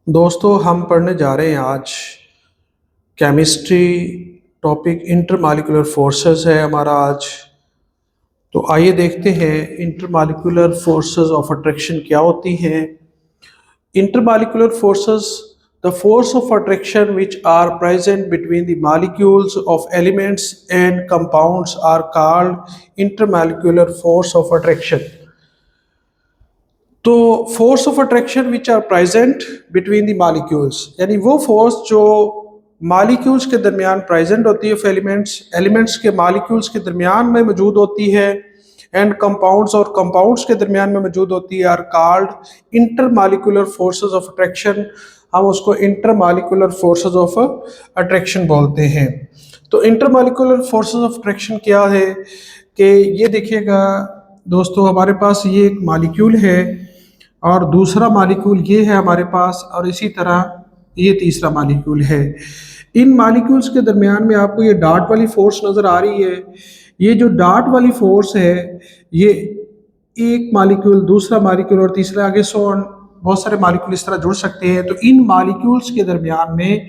दोस्तों, हम पढ़ने जा रहे हैं आज केमिस्ट्री। टॉपिक इंटरमॉलिक्यूलर फोर्सेस है हमारा आज। तो आइए देखते हैं इंटरमॉलिक्यूलर फोर्सेस ऑफ अट्रैक्शन क्या होती हैं। Intermolecular forces, the force of attraction which are present between the molecules of elements and compounds are called intermolecular force of attraction। तो force of attraction which are present between the molecules, यानी वो force जो molecules के दरमियान present होती है, elements के molecules के दरमियान में मौजूद होती है, एंड कंपाउंड्स और कंपाउंड्स के दरमियान में मौजूद होती है, are called intermolecular forces of attraction. हम उसको इंटरमॉलिक्यूलर फोर्सेस ऑफ अट्रैक्शन बोलते हैं। तो इंटरमॉलिक्यूलर फोर्सेस ऑफ अट्रैक्शन क्या है कि ये देखिएगा दोस्तों, हमारे पास ये एक मॉलिक्यूल है और दूसरा मॉलिक्यूल ये है हमारे पास, और इसी तरह ये तीसरा मॉलिक्यूल है। इन मॉलिक्यूल्स के दरमियान में आपको ये डॉट वाली फोर्स नज़र आ रही है। ये जो डॉट वाली फोर्स है, ये एक मॉलिक्यूल, दूसरा मॉलिक्यूल और तीसरा, आगे सो ऑन, बहुत सारे मॉलिक्यूल इस तरह जुड़ सकते हैं। तो इन मॉलिक्यूल्स के दरमियान में,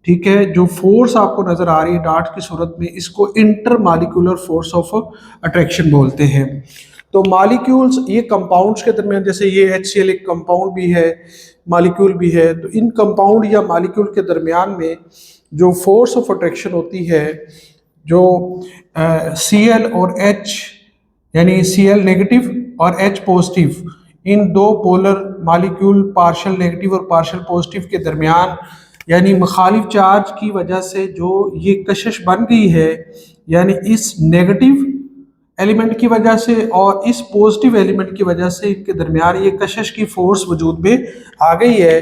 ठीक है, जो फोर्स आपको नज़र आ रही है डॉट की सूरत में, इसको इंटरमॉलिक्यूलर फोर्स ऑफ अट्रैक्शन बोलते हैं। तो मॉलिक्यूल्स, ये कंपाउंड्स के दरमियान, जैसे ये HCl एक कंपाउंड भी है, मॉलिक्यूल भी है, तो इन कंपाउंड या मॉलिक्यूल के दरमियान में जो फोर्स ऑफ अट्रैक्शन होती है, जो Cl और H, यानी Cl नेगेटिव और H पॉजिटिव, इन दो पोलर मॉलिक्यूल पार्शियल नेगेटिव और पार्शियल पॉजिटिव के दरमियान, यानी मुखालिफ चार्ज की वजह से जो ये कशिश बन गई है, यानी इस नेगेटिव एलिमेंट की वजह से और इस पॉजिटिव एलिमेंट की वजह से इनके दरमियान ये कशिश की फोर्स वजूद में आ गई है,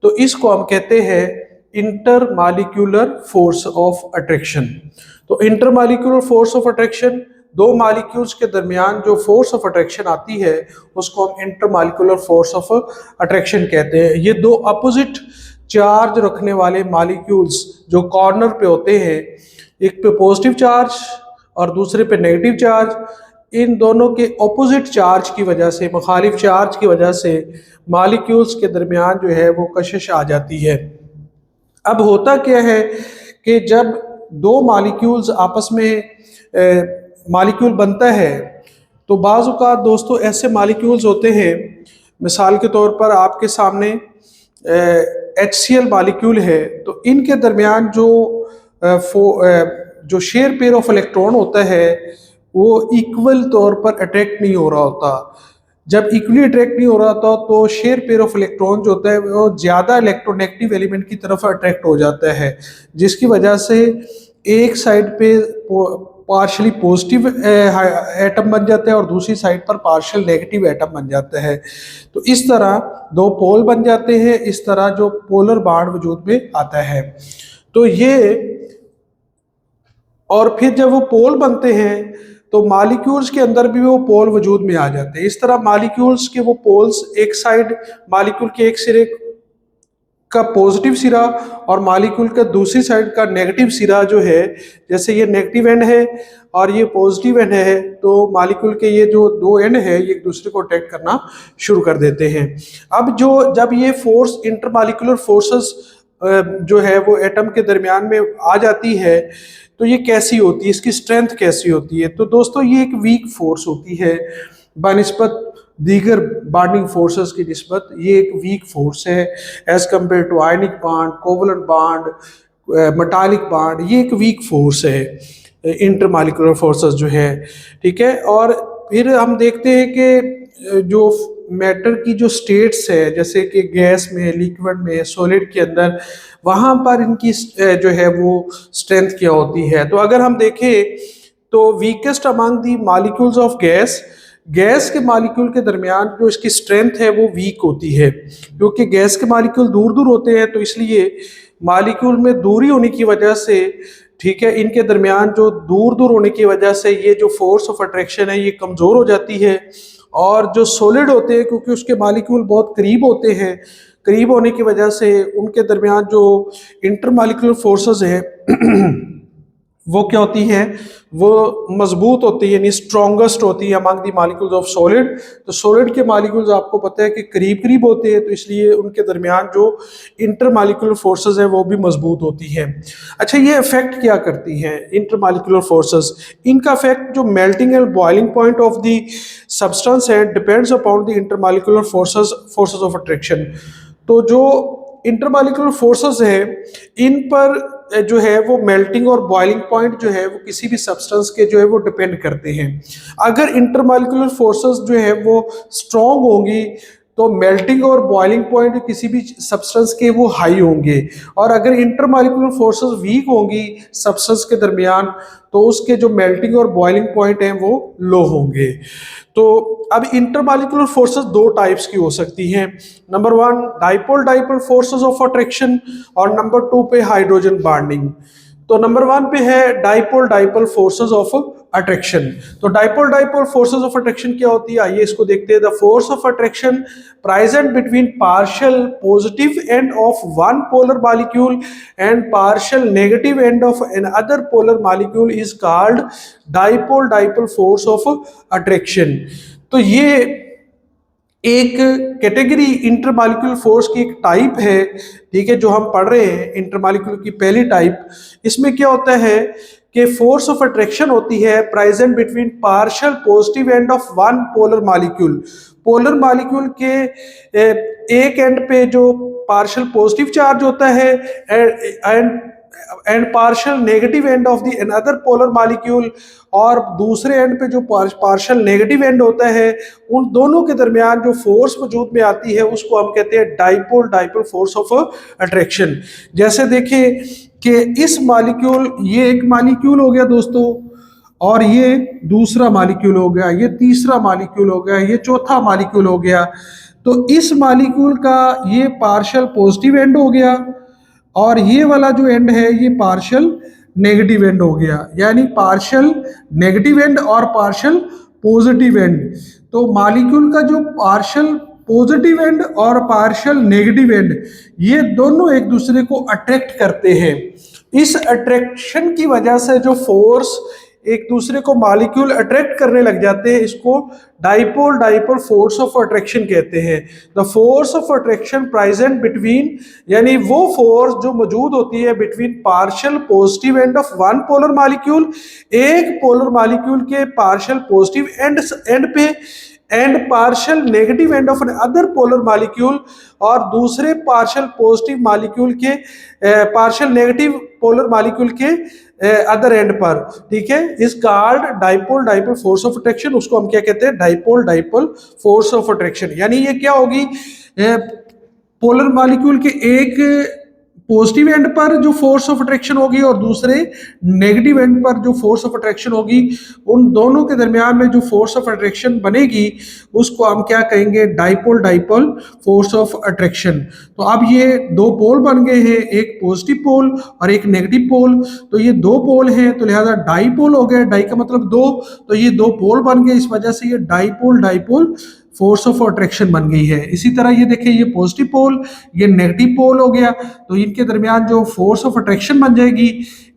तो इसको हम कहते हैं इंटरमॉलिक्यूलर फोर्स ऑफ अट्रैक्शन। तो इंटरमॉलिक्यूलर फोर्स ऑफ अट्रैक्शन, दो मॉलिक्यूल्स के दरमियान जो फोर्स ऑफ अट्रैक्शन आती है उसको हम इंटरमॉलिक्यूलर फोर्स ऑफ अट्रैक्शन कहते हैं। ये दो अपोजिट चार्ज रखने वाले मॉलिक्यूल्स जो कॉर्नर पे होते हैं, एक पे पॉजिटिव चार्ज और दूसरे पे नेगेटिव चार्ज, इन दोनों के ऑपोजिट चार्ज की वजह से, मुखालिफ चार्ज की वजह से मॉलिक्यूल्स के दरमियान जो है वो कशिश आ जाती है। अब होता क्या है कि जब दो मॉलिक्यूल्स आपस में मॉलिक्यूल बनता है, तो बाज़ औक़ात दोस्तों ऐसे मॉलिक्यूल्स होते हैं, मिसाल के तौर पर आपके सामने HCl मॉलिक्यूल है, तो इनके दरमियान जो शेयर पेयर ऑफ इलेक्ट्रॉन होता है वो इक्वल तौर पर अट्रैक्ट नहीं हो रहा होता। जब इक्वली अट्रैक्ट नहीं हो रहा था तो शेयर पेयर ऑफ इलेक्ट्रॉन जो होता है वो ज़्यादा इलेक्ट्रोनेगेटिव एलिमेंट की तरफ अट्रैक्ट हो जाता है, जिसकी वजह से एक साइड पे पार्शली पॉजिटिव एटम बन जाता है और दूसरी साइड पर पार्शियल नेगेटिव एटम बन जाता है। तो इस तरह दो पोल बन जाते हैं, इस तरह जो पोलर बॉन्ड वजूद में आता है। तो ये, और फिर जब वो पोल बनते हैं तो मॉलिक्यूल्स के अंदर भी वो पोल वजूद में आ जाते हैं। इस तरह मॉलिक्यूल्स के वो पोल्स, एक साइड मॉलिक्यूल के एक सिरे का पॉजिटिव सिरा और मॉलिक्यूल का दूसरी साइड का नेगेटिव सिरा जो है, जैसे ये नेगेटिव एंड है और ये पॉजिटिव एंड है, तो मॉलिक्यूल के ये जो दो एंड है ये एक दूसरे को अटैक करना शुरू कर देते हैं। अब जब ये फोर्स, इंटरमॉलिक्यूलर फोर्सेस जो है वो एटम के दरमियान में आ जाती है, तो ये कैसी होती है, इसकी स्ट्रेंथ कैसी होती है। तो दोस्तों ये एक वीक फोर्स होती है बनिस्बत दीगर बॉन्डिंग फोर्सेस की निस्बत, ये एक वीक फोर्स है as compare to ionic bond, covalent bond, metallic bond. ये एक वीक फोर्स है इंटरमॉलिक्यूलर फोर्सेस जो है, ठीक है। और फिर हम देखते हैं कि जो मैटर की जो स्टेट्स है, जैसे कि गैस में, लिक्विड में, सॉलिड के अंदर, वहाँ पर इनकी जो है वो स्ट्रेंथ क्या होती है। तो अगर हम देखें तो weakest among the molecules of gas के मॉलिक्यूल के दरमियान जो इसकी स्ट्रेंथ है वो वीक होती है, क्योंकि गैस के मॉलिक्यूल दूर दूर होते हैं, तो इसलिए मॉलिक्यूल में दूरी होने की वजह से, ठीक है, इनके दरमियान जो दूर दूर होने की वजह से ये जो फोर्स ऑफ अट्रैक्शन है ये कमज़ोर हो जाती है। और जो सॉलिड होते हैं, क्योंकि उसके मॉलिक्यूल बहुत करीब होते हैं, करीब होने की वजह से उनके दरमियान जो इंटरमॉलिक्यूलर फोर्सेस हैं वो क्या होती हैं, वो मजबूत होती है, यानी स्ट्रॉन्गेस्ट होती है among the molecules of solid. तो सॉलिड के मॉलिक्यूल्स आपको पता है कि करीब करीब होते हैं, तो इसलिए उनके दरमियान जो इंटरमॉलिक्यूलर फोर्सेस हैं वो भी मजबूत होती हैं। अच्छा, ये इफेक्ट क्या करती हैं इंटरमॉलिक्यूलर फोर्सेस? इनका इफेक्ट जो melting and boiling point of the substance है depends upon the intermolecular forces of attraction. तो जो इंटरमॉलिक्यूलर फोर्सेस है इन पर जो है वो मेल्टिंग और बॉइलिंग पॉइंट जो है वो किसी भी सब्सटेंस के जो है वो डिपेंड करते हैं। अगर इंटरमॉलिक्यूलर फोर्सेस जो है वो स्ट्रॉन्ग होंगी तो मेल्टिंग और बॉइलिंग पॉइंट किसी भी सब्सटेंस के वो हाई होंगे, और अगर इंटरमॉलिक्यूलर फोर्सेस वीक होंगी सब्सटेंस के दरमियान तो उसके जो मेल्टिंग और बॉइलिंग पॉइंट हैं वो लो होंगे। तो अब इंटरमॉलिक्यूलर फोर्सेस दो टाइप्स की हो सकती हैं। Number one, dipole dipole forces of attraction, और नंबर टू पे हाइड्रोजन बॉन्डिंग। तो नंबर वन पे है dipole dipole forces of attraction. तो dipole dipole forces of attraction क्या होती है, आइए इसको देखते हैं। The force of attraction present between partial positive end of one polar molecule and partial negative end of another polar molecule is called dipole dipole force of attraction. तो ये एक कैटेगरी इंटरमॉलिक्यूलर फोर्स की एक type है, ठीक है, जो हम पढ़ रहे हैं इंटरमॉलिक्यूलर की पहली टाइप। इसमें क्या होता है कि फोर्स ऑफ अट्रैक्शन होती है present between partial positive end of one polar molecule. Polar molecule के एक एंड पे जो पार्शियल पॉजिटिव चार्ज होता है and partial negative end of the another polar molecule, और दूसरे एंड पे जो पार्शियल नेगेटिव एंड होता है, उन दोनों के दरमियान जो फोर्स वजूद में आती है उसको हम कहते हैं dipole dipole force of attraction. जैसे देखें कि इस मॉलिक्यूल, ये एक मॉलिक्यूल हो गया दोस्तों, और ये दूसरा मॉलिक्यूल हो गया, ये तीसरा मॉलिक्यूल हो गया, ये चौथा मॉलिक्यूल हो गया। तो इस मॉलिक्यूल का ये पार्शियल पॉजिटिव एंड हो गया, और ये वाला जो एंड है ये पार्शियल नेगेटिव एंड हो गया, यानी पार्शियल नेगेटिव एंड और पार्शियल पॉजिटिव एंड। तो मॉलिक्यूल का जो पार्शियल पॉजिटिव एंड और पार्शियल नेगेटिव एंड, ये दोनों एक दूसरे को अट्रैक्ट करते हैं। इस अट्रैक्शन की वजह से जो फोर्स एक दूसरे को मॉलिक्यूल अट्रैक्ट करने लग जाते हैं, इसको dipole dipole force of attraction कहते हैं। The force of attraction present between, यानी वो फोर्स जो मौजूद होती है between partial positive end of one polar molecule, एक पोलर मॉलिक्यूल के पार्शियल पॉजिटिव एंड पे and partial negative end of other polar molecule, और दूसरे पार्शियल पॉजिटिव मॉलिक्यूल के पार्शियल नेगेटिव पोलर मॉलिक्यूल के अदर एंड पर, ठीक है, इस called dipole dipole force of attraction. उसको हम क्या कहते हैं, dipole dipole force of attraction. यानी ये क्या होगी, पोलर मॉलिक्यूल के एक पॉजिटिव एंड पर जो फोर्स ऑफ अट्रैक्शन होगी और दूसरे नेगेटिव एंड पर जो फोर्स ऑफ अट्रैक्शन होगी, उन दोनों के दरमियान में जो फोर्स ऑफ अट्रैक्शन बनेगी उसको हम क्या कहेंगे, dipole dipole force of attraction. तो अब ये दो पोल बन गए हैं, एक पॉजिटिव पोल और एक नेगेटिव पोल। तो ये दो पोल हैं तो लिहाजा डाइपोल हो गया, डाई का मतलब दो, तो ये दो पोल बन गए, इस वजह से ये dipole dipole force of attraction बन गई है। इसी तरह ये देखिए, ये पॉजिटिव पोल, ये नेगेटिव पोल हो गया, तो इनके दरमियान जो फोर्स ऑफ अट्रैक्शन बन जाएगी,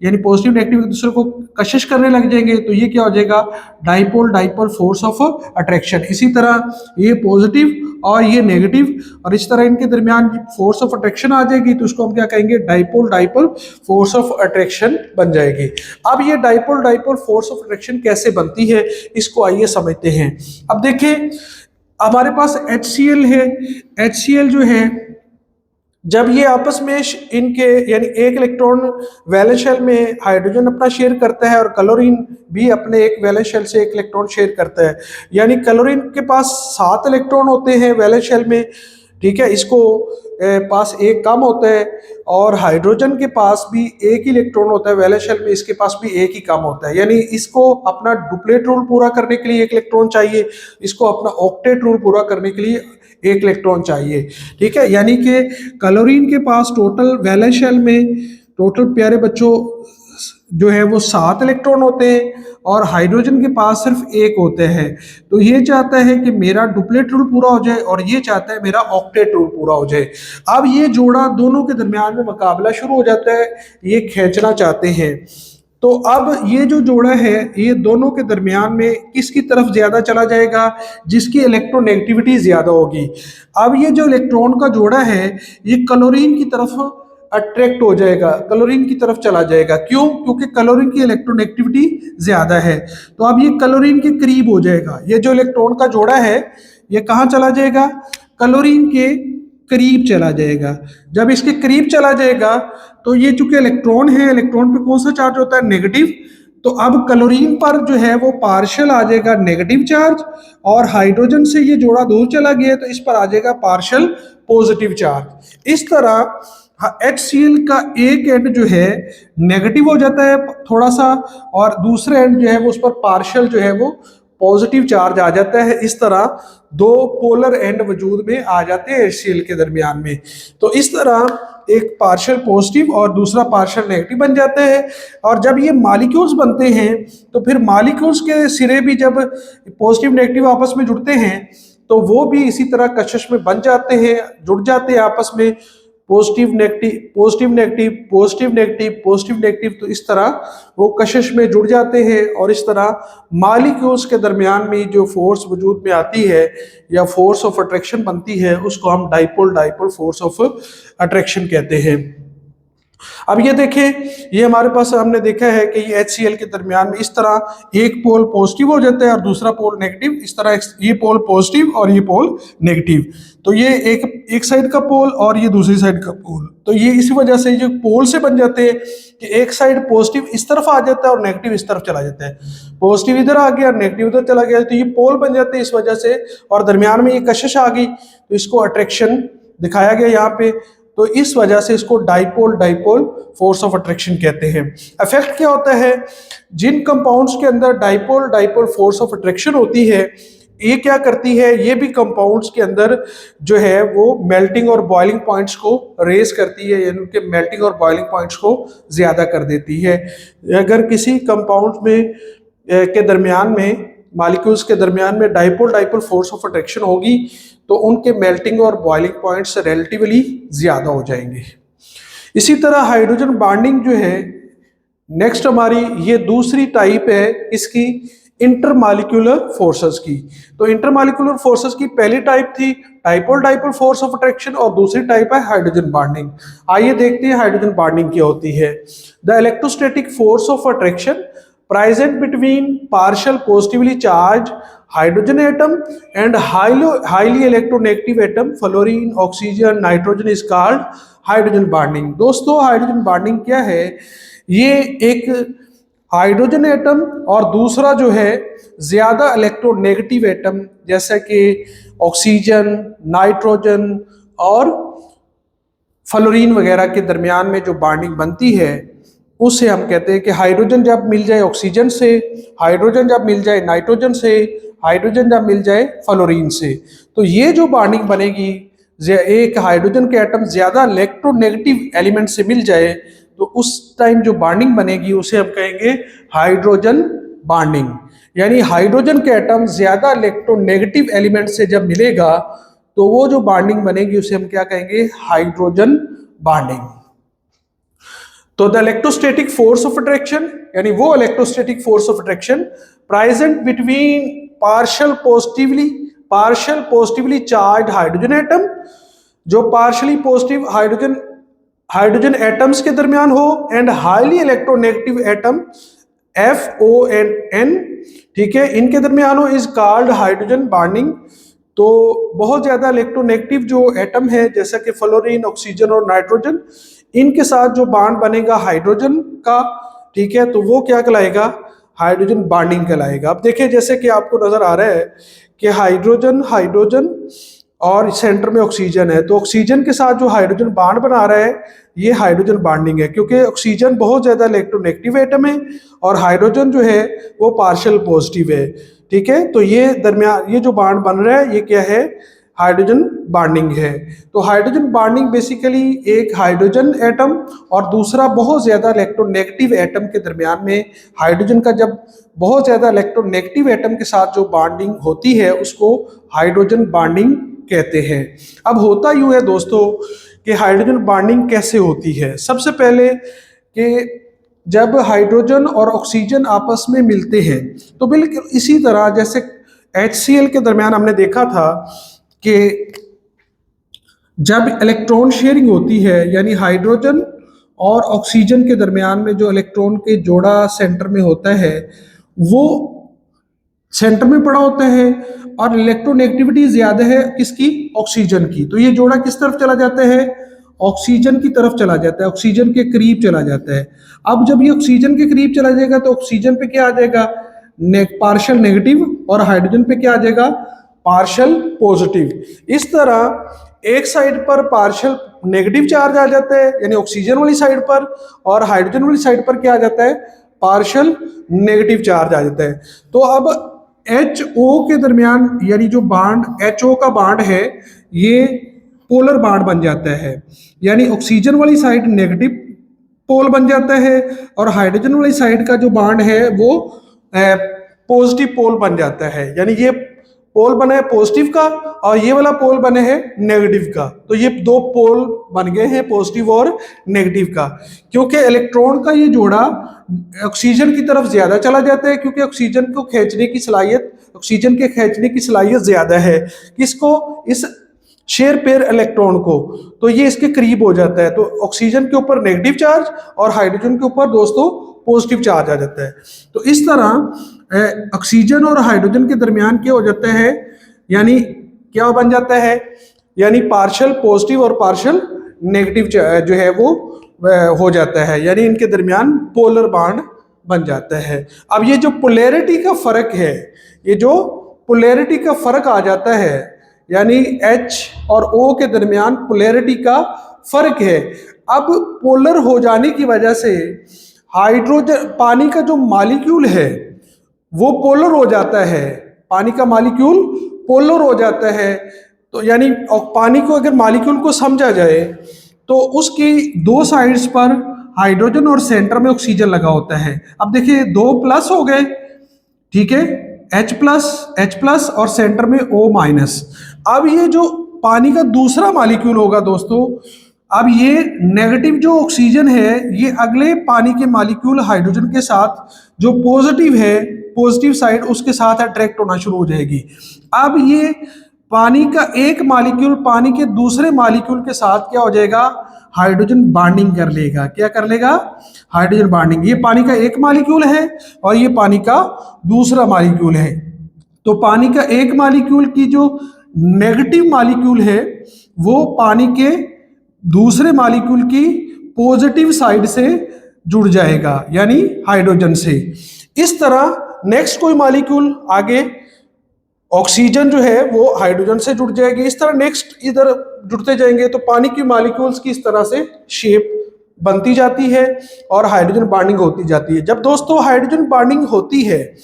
यानी पॉजिटिव नेगेटिव एक दूसरे को कशिश करने लग जाएंगे, तो ये क्या हो जाएगा, dipole dipole force of attraction. इसी तरह ये पॉजिटिव और ये नेगेटिव, और इस तरह इनके दरमियान फोर्स ऑफ अट्रैक्शन आ जाएगी, तो उसको हम क्या कहेंगे, dipole dipole force of attraction बन जाएगी। अब ये dipole dipole force of attraction कैसे बनती है, इसको आइए समझते हैं। अब देखिए, हमारे पास HCl है। HCl जो है, जब ये आपस में इनके, यानी एक इलेक्ट्रॉन वैलेंस शेल में हाइड्रोजन अपना शेयर करता है और क्लोरीन भी अपने एक वैलेंस शेल से एक इलेक्ट्रॉन शेयर करता है, यानी क्लोरीन के पास 7 इलेक्ट्रॉन होते हैं वैलेंस शेल में, ठीक है, इसको पास एक कम होता है, और हाइड्रोजन के पास भी एक ही इलेक्ट्रॉन होता है वैलेंस शेल में, इसके पास भी एक ही कम होता है, यानी इसको अपना डुप्लेट रूल पूरा करने के लिए एक इलेक्ट्रॉन चाहिए, इसको अपना ऑक्टेट रूल पूरा करने के लिए एक इलेक्ट्रॉन चाहिए, ठीक है। यानी कि क्लोरीन के पास टोटल वैलेंस शेल में टोटल प्यारे बच्चों जो है वो 7 इलेक्ट्रॉन होते हैं, और हाइड्रोजन के पास सिर्फ एक होते हैं। तो ये चाहता है कि मेरा डुप्लेट रूल पूरा हो जाए, और ये चाहता है मेरा ऑक्टेट रूल पूरा हो जाए। अब ये जोड़ा दोनों के दरमियान में मुकाबला शुरू हो जाता है, ये खींचना चाहते हैं। तो अब ये जो जोड़ा है ये दोनों के दरमियान में किसकी तरफ ज्यादा चला जाएगा, जिसकी इलेक्ट्रोनेगेटिविटी ज्यादा होगी। अब ये जो इलेक्ट्रॉन का जोड़ा है ये क्लोरीन की तरफ अट्रैक्ट हो जाएगा, क्लोरीन की तरफ चला जाएगा। क्यों? क्योंकि क्लोरीन की इलेक्ट्रोनेगेटिविटी ज्यादा है। तो अब ये क्लोरीन के करीब हो जाएगा। ये जो इलेक्ट्रॉन का जोड़ा है ये कहाँ चला जाएगा? क्लोरीन के करीब चला जाएगा। जब इसके करीब चला जाएगा तो ये चूंकि इलेक्ट्रॉन है, इलेक्ट्रॉन पे कौन सा चार्ज होता है? नेगेटिव। तो अब क्लोरीन पर जो है वो पार्शियल आ जाएगा नेगेटिव चार्ज, और हाइड्रोजन से ये जोड़ा दूर चला गया तो इस पर आ जाएगा पार्शियल पॉजिटिव चार्ज। इस तरह HCl का एक एंड जो है नेगेटिव हो जाता है थोड़ा सा, और दूसरे एंड जो है वो उस पर पार्शियल जो है वो पॉजिटिव चार्ज आ जाता है। इस तरह दो पोलर एंड वजूद में आ जाते हैं HCl के दरमियान में। तो इस तरह एक पार्शियल पॉजिटिव और दूसरा पार्शियल नेगेटिव बन जाते हैं। और जब ये मॉलिक्यूल्स बनते हैं तो फिर मॉलिक्यूल्स के सिरे भी जब पॉजिटिव नेगेटिव आपस में जुड़ते हैं तो वो भी इसी तरह कशिश में बन जाते हैं, जुड़ जाते हैं आपस में, positive negative positive negative positive negative positive negative. तो इस तरह वो कशिश में जुड़ जाते हैं और इस तरह मॉलिक्यूल्स के दरमियान में जो फोर्स वजूद में आती है या फोर्स ऑफ अट्रैक्शन बनती है उसको हम dipole dipole force of attraction कहते हैं। अब ये देखें, ये हमारे पास हमने देखा है कि ये HCl के दरमियान में इस तरह एक पोल पॉजिटिव हो जाता है और दूसरा पोल नेगेटिव। इस तरह ये पोल पॉजिटिव और ये पोल नेगेटिव। तो ये एक साइड का पोल और ये दूसरी साइड का पोल। तो ये इसी वजह से जो पोल से बन जाते हैं कि एक साइड पॉजिटिव इस तरफ आ जाता है और नेगेटिव इस तरफ चला जाता है, पॉजिटिव इधर आ गया और नेगेटिव उधर चला गया। तो ये पोल बन जाते हैं इस वजह से, और दरमियान में ये कशिश आ गई तो इसको अट्रैक्शन दिखाया गया यहाँ पे। तो इस वजह से इसको dipole dipole force of attraction कहते हैं। इफेक्ट क्या होता है? जिन कंपाउंड्स के अंदर dipole dipole force of attraction होती है ये क्या करती है, ये भी कंपाउंड्स के अंदर जो है वो मेल्टिंग और बॉइलिंग पॉइंट्स को रेज करती है, यानी उनके मेल्टिंग और बॉइलिंग पॉइंट्स को ज्यादा कर देती है। अगर किसी कंपाउंड में के दरमियान में मॉलिक्यूल्स के दरमियान में dipole dipole force of attraction होगी तो उनके मेल्टिंग और बॉइलिंग पॉइंट्स रिलेटिवली ज्यादा हो जाएंगे। इसी तरह हाइड्रोजन बॉन्डिंग जो है नेक्स्ट हमारी ये दूसरी टाइप है इसकी इंटरमॉलिक्यूलर फोर्सेस की। तो इंटरमॉलिक्यूलर फोर्सेस की पहली टाइप थी dipole dipole force of attraction और दूसरी टाइप है हाइड्रोजन बॉन्डिंग। आइए देखते हैं हाइड्रोजन बॉन्डिंग क्या होती है। The electrostatic force of attraction present between partial positively charged hydrogen atom and highly electronegative atom fluorine oxygen nitrogen is called hydrogen bonding। दोस्तों हाइड्रोजन बॉन्डिंग क्या है? ये एक हाइड्रोजन एटम और दूसरा जो है ज्यादा इलेक्ट्रोनेगेटिव एटम जैसे कि ऑक्सीजन नाइट्रोजन और फ्लोरीन वगैरह के दरमियान में जो बॉन्डिंग बनती है उससे हम कहते हैं कि हाइड्रोजन जब मिल जाए ऑक्सीजन से, हाइड्रोजन जब मिल जाए नाइट्रोजन से, हाइड्रोजन जब मिल जाए फ्लोरीन से, तो ये जो बॉन्डिंग बनेगी, एक हाइड्रोजन के एटम ज्यादा इलेक्ट्रोनेगेटिव एलिमेंट से मिल जाए तो उस टाइम जो बॉन्डिंग बनेगी उसे हम कहेंगे हाइड्रोजन बॉन्डिंग। यानी हाइड्रोजन के एटम ज्यादा इलेक्ट्रोनेगेटिव एलिमेंट से जब मिलेगा तो वो जो बॉन्डिंग बनेगी उसे हम क्या कहेंगे? Hydrogen bonding. तो the electrostatic force of attraction यानी वो electrostatic force of attraction present between partial positively charge hydrogen atom, जो पार्शियली पॉजिटिव हाइड्रोजन एटम्स के दरमियान हो, and highly electronegative atom FON, ठीक है, इनके दरमियान हो, इज कॉल्ड हाइड्रोजन बॉन्डिंग। तो बहुत ज्यादा इलेक्ट्रोनेगेटिव जो एटम है जैसा कि फ्लोरीन ऑक्सीजन और नाइट्रोजन, इनके साथ जो बॉन्ड बनेगा हाइड्रोजन का, ठीक है, तो वो क्या कहलाएगा? हाइड्रोजन बॉन्डिंग कहलाएगा। अब देखिए जैसे कि आपको नजर आ रहा है कि हाइड्रोजन हाइड्रोजन और सेंटर में ऑक्सीजन है, तो ऑक्सीजन के साथ जो हाइड्रोजन बॉन्ड बना रहा है ये हाइड्रोजन बॉन्डिंग है, क्योंकि ऑक्सीजन बहुत ज्यादा इलेक्ट्रोनेगेटिव एटम है और हाइड्रोजन जो है वो पार्शियल पॉजिटिव है, ठीक है। तो ये दरमियान ये जो बॉन्ड बन रहा है ये क्या है? हाइड्रोजन बॉन्डिंग है। तो हाइड्रोजन बॉन्डिंग बेसिकली एक हाइड्रोजन एटम और दूसरा बहुत ज्यादा इलेक्ट्रोनेगेटिव एटम के दरमियान में, हाइड्रोजन का जब बहुत ज्यादा इलेक्ट्रोनेगेटिव एटम के साथ जो बॉन्डिंग होती है उसको हाइड्रोजन बॉन्डिंग कहते हैं। अब होता यूं है दोस्तों कि हाइड्रोजन बॉन्डिंग कैसे होती है। सबसे पहले कि जब हाइड्रोजन और ऑक्सीजन आपस में मिलते हैं। तो बिल्कुल इसी तरह जैसे HCl के दरमियान हमने देखा था कि जब इलेक्ट्रॉन शेयरिंग होती है, यानी हाइड्रोजन और ऑक्सीजन के दरमियान में जो इलेक्ट्रॉन के जोड़ा सेंटर में होता है वो सेंटर में पड़ा होता है और इलेक्ट्रोनेगेटिविटी ज्यादा है किसकी, ऑक्सीजन की। तो ये जोड़ा किस तरफ चला जाता है, ऑक्सीजन की तरफ चला जाता है, ऑक्सीजन के करीब चला जाता है। अब जब ये ऑक्सीजन के करीब चला जाएगा तो ऑक्सीजन पे क्या आ जाएगा, पार्शियल नेगेटिव, और हाइड्रोजन पे क्या आ जाएगा, पार्शियल पॉजिटिव। इस तरह एक साइड पर पार्शियल नेगेटिव चार्ज आ जाता है यानी ऑक्सीजन वाली साइड पर, और हाइड्रोजन वाली साइड पर क्या आ जाता है, पार्शियल नेगेटिव चार्ज आ जाता है। तो अब HO के दरमियान यानी जो बांड HO का बांड है ये पोलर बांड बन जाता है, यानी ऑक्सीजन वाली साइड नेगेटिव पोल बन जाता है और हाइड्रोजन वाली साइड का जो बांड है वो पॉजिटिव पोल बन जाता है। यानी ये पोल बना है पॉजिटिव का और ये वाला पोल बने हैं नेगेटिव का। तो ये दो पोल बन गए हैं पॉजिटिव और नेगेटिव का, क्योंकि इलेक्ट्रॉन का ये जोड़ा ऑक्सीजन की तरफ ज्यादा चला जाता है, क्योंकि ऑक्सीजन को खींचने की सलाहियत, ऑक्सीजन के खींचने की सलाहियत ज्यादा है। किसको, इस शेयर पेयर इलेक्ट्रॉन को। तो ये इसके करीब हो जाता है, तो ऑक्सीजन के ऊपर नेगेटिव चार्ज और हाइड्रोजन के ऊपर दोस्तों पॉजिटिव चार्ज आ जाता है। तो इस तरह ऑक्सीजन और हाइड्रोजन के दरमियान क्या हो जाता है, यानी क्या बन जाता है, यानी पार्शियल पॉजिटिव और पार्शियल नेगेटिव जो है वो हो जाता है, यानी इनके दरमियान पोलर बॉन्ड बन जाता है। अब ये जो पोलैरिटी का फर्क है, ये जो पोलैरिटी का फर्क आ जाता है, यानी H और O के दरमियान पोलैरिटी का फर्क है। अब पोलर हो जाने की वजह से हाइड्रोजन, पानी का जो मॉलिक्यूल है वो पोलर हो जाता है, पानी का मॉलिक्यूल पोलर हो जाता है। तो यानी पानी को अगर मॉलिक्यूल को समझा जाए तो उसकी दो साइड्स पर हाइड्रोजन और सेंटर में ऑक्सीजन लगा होता है। अब देखिए दो प्लस हो गए, ठीक है, H प्लस और सेंटर में O माइनस। अब ये जो पानी का दूसरा मॉलिक्यूल होगा दोस्तों, अब ये नेगेटिव जो ऑक्सीजन है ये अगले पानी के मॉलिक्यूल हाइड्रोजन के साथ जो पॉजिटिव है, पॉजिटिव साइड उसके साथ अट्रैक्ट होना शुरू हो जाएगी। अब ये पानी का एक मॉलिक्यूल पानी के दूसरे मॉलिक्यूल के साथ क्या हो जाएगा, हाइड्रोजन बॉन्डिंग कर लेगा। क्या कर लेगा, हाइड्रोजन बॉन्डिंग। ये पानी का एक मॉलिक्यूल है और ये पानी का दूसरा मॉलिक्यूल है। तो पानी का एक मॉलिक्यूल की जो नेगेटिव मॉलिक्यूल है वो पानी के दूसरे मॉलिक्यूल की पॉजिटिव साइड से जुड़ जाएगा, यानी हाइड्रोजन से। इस तरह नेक्स्ट कोई मॉलिक्यूल आगे ऑक्सीजन जो है वो हाइड्रोजन से जुड़ जाएगी। इस तरह नेक्स्ट इधर जुड़ते जाएंगे तो पानी की मॉलिक्यूल्स की इस तरह से शेप बनती जाती है और हाइड्रोजन बॉन्डिंग होती जाती है। जब दोस्तों हाइड्रोजन बॉन्डिंग होती है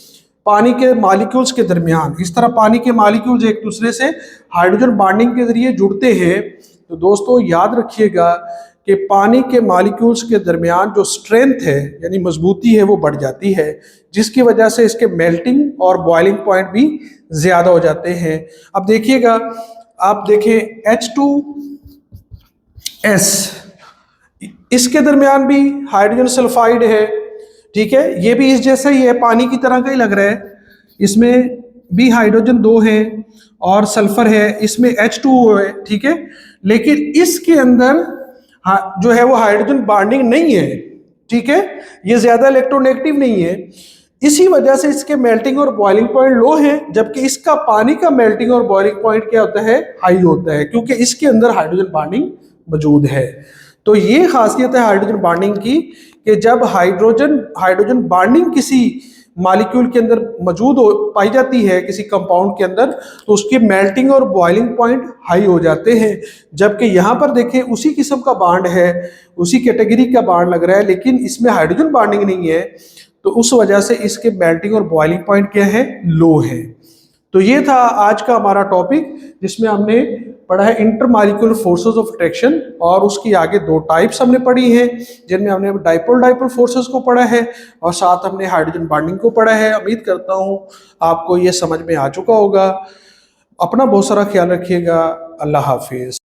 पानी के मॉलिक्यूल्स के दरमियान, इस तरह पानी के मॉलिक्यूल्स एक दूसरे से हाइड्रोजन बॉन्डिंग के जरिए जुड़ते हैं, तो दोस्तों याद रखिएगा कि पानी के मॉलिक्यूल्स के दरमियान जो स्ट्रेंथ है यानी मजबूती है वो बढ़ जाती है, जिसकी वजह से इसके मेल्टिंग और बॉइलिंग पॉइंट भी ज्यादा हो जाते हैं। अब देखिएगा, आप देखें H2S, इसके दरमियान भी हाइड्रोजन सल्फाइड है, ठीक है, ये भी इस जैसा ही है, पानी की तरह का ही लग रहा है। इसमें भी हाइड्रोजन 2 है और सल्फर है, इसमें H2O है, ठीक है, लेकिन इसके अंदर जो है वो हाइड्रोजन बॉन्डिंग नहीं है, ठीक है, ये ज्यादा इलेक्ट्रोनेगेटिव नहीं है। इसी वजह से इसके मेल्टिंग और बॉइलिंग पॉइंट लो है, जबकि इसका पानी का मेल्टिंग और बॉइलिंग पॉइंट क्या होता है, हाई होता है, क्योंकि इसके अंदर हाइड्रोजन बॉन्डिंग मौजूद है। तो ये खासियत है हाइड्रोजन बॉन्डिंग की कि जब हाइड्रोजन बॉन्डिंग किसी मॉलिक्यूल के अंदर मौजूद पाई जाती है किसी कंपाउंड के अंदर, तो उसके मेल्टिंग और बॉइलिंग पॉइंट हाई हो जाते हैं। जबकि यहाँ पर देखें उसी किस्म का बॉन्ड है, उसी कैटेगरी का बॉन्ड लग रहा है, लेकिन इसमें हाइड्रोजन बॉन्डिंग नहीं है, तो उस वजह से इसके मेल्टिंग और बॉइलिंग पॉइंट क्या है, लो है। तो ये था आज का हमारा टॉपिक, जिसमें हमने पढ़ा है इंटरमॉलिक्यूलर फोर्सेस ऑफ अट्रैक्शन, और उसकी आगे दो टाइप्स हमने पढ़ी हैं, जिनमें हमने डाइपोल फोर्सेस को पढ़ा है और साथ हमने हाइड्रोजन बॉन्डिंग को पढ़ा है। उम्मीद करता हूँ आपको ये समझ में आ चुका होगा। अपना बहुत सारा ख्याल रखिएगा। अल्लाह हाफिज।